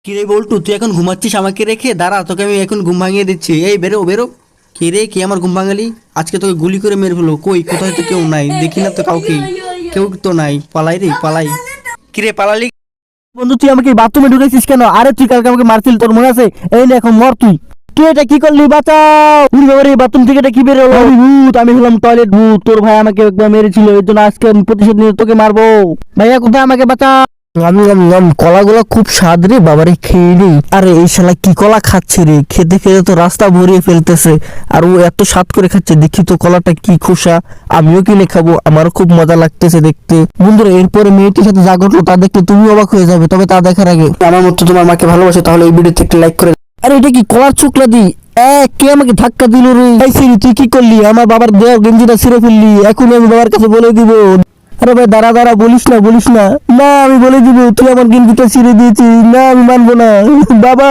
কিরে বল্টু, তুই এখন ঘুমাচ্ছিস আমাকে রেখে? দাঁড়া, তোকে আমি এখন ঘুম ভাঙিয়ে দিচ্ছি। এই বেরো বেরো। কে রে, কে আমার ঘুম ভাঙালি? আজকে তোকে গুলি করে মেরে ফেলো। কই, কোথায় তো কেউ নাই, দেখি না তো কাউকে। কেউ তো নাই, পালাই রে পালাই। কিরে পালালি? বন্ধু তুই আমাকে বাথরুমে ঢুকেছিস কেন? আরে তুই কালকে আমাকে মারছিল, তোর মনে আছে? এই নে এখন মর তুই। তুই এটা কি করলি? বাঁচাও! উনি বাবারে, বাথরুম থেকে এটা কি বের হলো? আমি ভূত, আমি হলাম টয়লেট ভূত। তোর ভাই আমাকে একবার মেরেছিল, এর জন্য আজকে আমি প্রতিশোধ নিয়ে তোকে মারবো। ভাইয়া কোথায়, আমাকে বাঁচা। কলাগুলো খুব স্বাদ রে বাবারে, খেয়ে নি। আরে এই শালা কি কলা খাচ্ছে রে? খেতে খেতে তো রাস্তা ভরিয়ে ফেলতেছে। আর ও এত স্বাদ করে খাচ্ছে, দেখি তো কলাটা কি খোসা। আমিও কিনে খাবো, আমারও খুব মজা লাগতেছে দেখতে। বন্ধুরা, এরপরে মেয়েটির সাথে যা ঘটলো তা দেখতে তুমি অবাক হয়ে যাবে, তবে তা দেখার আগে আমার মতো তোমার মাকে ভালোবাসে তাহলে এই ভিডিওতে একটা লাইক করে। আরে এটা কি কলার চুকলা দি? কে আমাকে ধাক্কা দিল রে? এই সিরি, তুই কি করলি? আমার বাবার দেওয়া গেঞ্জিটা ছিঁড়ে ফেললি। এখনই আমি বাবার কাছে বলে দিব। আরে ভাই দাঁড়া দাঁড়া, বলিস না বলিস না। না আমি বলে দিব, তুই আমার গেঞ্জিটা ছিঁড়ে দিয়েছিস। না আমি মানবো না বাবা।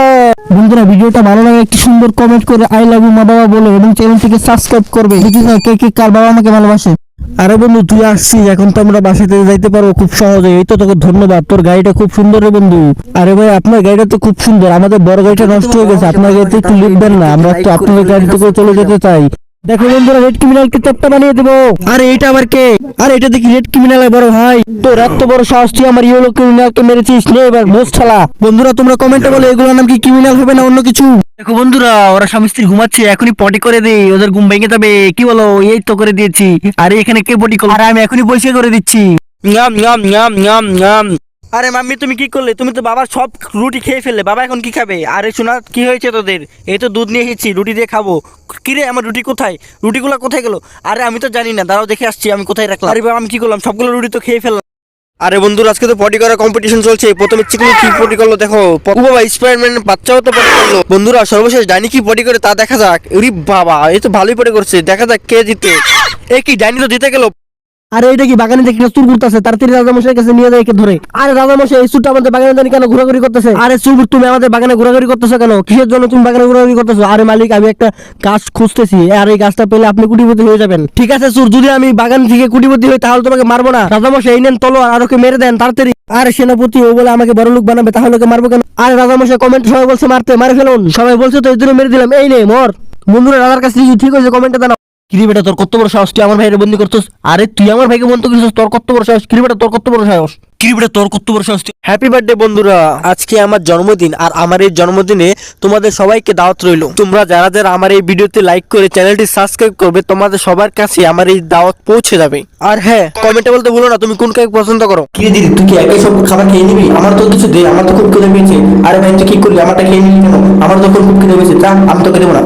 বন্ধুরা, ভিডিওটা ভালো লাগে একটি সুন্দর কমেন্ট করে আই লাভ ইউ মা বাবা বলে, এবং চ্যানেলটিকে সাবস্ক্রাইব করবে। দেখি না কে কে কার বাবা আমাকে ভালোবাসে। আরে বন্ধু তুই আসছিস, এখন তো আমরা বাসাতে যাইতে পারবো খুব সহজে। এই তো তোকে ধন্যবাদ, তোর গাড়িটা খুব সুন্দর রে বন্ধু। আরে ভাই আপনার গাড়িটা তো খুব সুন্দর, আমাদের বড় গাড়িটা নষ্ট হয়ে গেছে, আপনার গাড়িতে একটু লিখবেন না? আমরা তো আপনার গাড়িতে করে চলে যেতে চাই। দেখো বন্ধুরা, রেড ক্রিমিনালকে চাপটা বানিয়ে দেবো। আরে এটা আবার কে? আরে এটা দেখি রেড ক্রিমিনাল বড় ভাই। তোর এত বড় সাহস, তুই আমার ইয়েলো ক্রিমিনালকে মেরেছিস? নে এবার মোস ছালা। বন্ধুরা তোমরা কমেন্টে বলো এগুলোর নাম কি ক্রিমিনাল হবে না অন্য কিছু? দেখো বন্ধুরা, ওরা স্বামী স্ত্রী ঘুমাচ্ছে, এখনই পটি করে দে, ওদের ঘুম ভেঙে যাবে। কি বলো? এই তো করে দিয়েছি। আরে এখানে কে পটি করলো? আরে আমি এখনই পরিষ্কার করে দিচ্ছি। নাম নাম নাম নাম নাম। আরে মাম্মি, তুমি কি করলে? তুমি তো বাবার সব রুটি খেয়ে ফেললে। বাবা এখন কি খাবে? আরে শোনা, কি হয়েছে তোদের? এই তো দুধ নিয়ে এসেছি, রুটি দিয়ে খাবো। কিরে, আমার রুটি কোথায়? রুটিগুলো কোথায় গেল? আরে আমি তো জানি না, দাঁড়াও দেখে আসছি আমি কোথায় রাখলাম। আরে বাবা, আমি কি করলাম? সবগুলো রুটি তো খেয়ে ফেললাম। আরে বন্ধুরা, আজকে তো পটি করার কম্পিটিশন চলছে। প্রথমে চিকনি কি পটি করলো দেখো। ও বাবা, স্পাইডারম্যান বাচ্চাও তো পটি করলো। বন্ধুরা, সর্বশেষ ডাইনি কি পটি করে তা দেখা যাক। উরি বাবা, এই তো ভালোই পটি করছে। দেখা যাক কে জিতে। এ কি, ডাইনি তো জিতে গেল। আরে এটা কি বাগানে দেখি চুর ঘুরতেছে? তাড়াতাড়ি রাজামশাই কাছে নিয়ে যায় একে ধরে। আরে রাজামশাই, এই চুরটা আমাদের বাগানে জানি কেন ঘোরাঘুরি করতেছে? আরে চুর, তুমি আমাদের বাগানে ঘোরাঘুরি করতেছো কেন? কিসের জন্য তুমি বাগানে ঘোরাঘুরি করতেছো? আরে মালিক, আমি একটা গাছ খুঁজতেছি, আর এই গাছটা পেলে আপনি কোটিপতি হয়ে যাবেন। ঠিক আছে চুর, যদি আমি বাগান থেকে কোটিপতি হই তাহলে তোমাকে মারবো না। রাজামশাই এই নেন তলোয়ার, আর ওকে মেরে দেন তাড়াতাড়ি। আরে সেনাপতি, ও বলে আমাকে বড় লোক বানাবে, তাহলে ওকে মারবো কেন? আরে রাজামশাই কমেন্ট সবাই বলছে মারতে, মারে ফেলুন। সবাই বলছে তো এই জন্য মেরে দিলাম। এই নে মর। বন্ধুরা, রাজার কাছে ঠিক হয়েছে, কমেন্টে জানাও। কিরে বেটা, তোর কত বড় সাহস? তুই আমার ভাইয়ের বন্দি করছিস? আরে তুই আমার ভাইকে বন্ধ করছিস? তোর কত বড় সাহস? কিরে বেটা, তোর কত বড় সাহস? কি বেটা, তোর কত বড় সাহস? হ্যাপি বার্থডে বন্ধুরা, আজকে আমার জন্মদিন, আর আমার এই জন্মদিনে তোমাদের সবাইকে দাওয়াত রইল। তোমরা যারা যারা আমার এই ভিডিওতে লাইক করে চ্যানেলটি সাবস্ক্রাইব করবে, তোমাদের সবার কাছে আমার এই দাওয়াত পৌঁছে যাবে। আর হ্যাঁ, কমেন্টে বলতে ভুলো না তুমি কোন কেক পছন্দ করো। কি রে দিদি, তুই কি একাই সব খাবার খেয়ে নিবি? আমার তো কিছু দে, আমার তো খুব খিদে পেয়েছে। আরে ভাই, তুই কি করলি? আমারটা খেয়ে নিলি কেন? আমার তো খুব খিদে পেয়েছে। আমি তোকে দেবো না।